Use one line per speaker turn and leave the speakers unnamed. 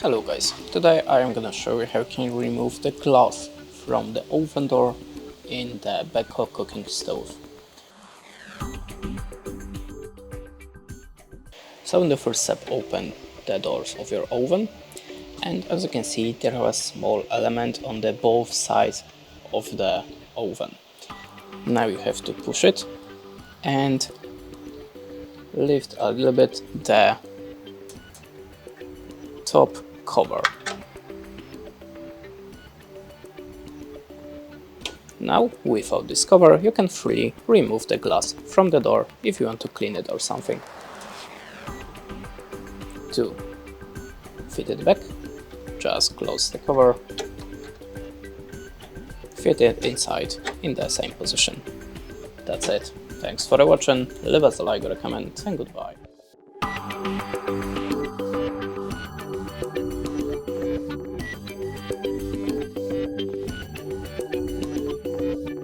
Hello guys, today I am gonna show you how you can remove the glass from the oven door in the Beko cooking stove. So in the first step, open the doors of your oven, and as you can see there are a small element on the both sides of the oven. Now you have to push it and lift a little bit the top cover. Now, without this cover, you can freely remove the glass from the door if you want to clean it or something. To fit it back, just close the cover, fit it inside in the same position. That's it. Thanks for watching, leave us a like or a comment, and goodbye.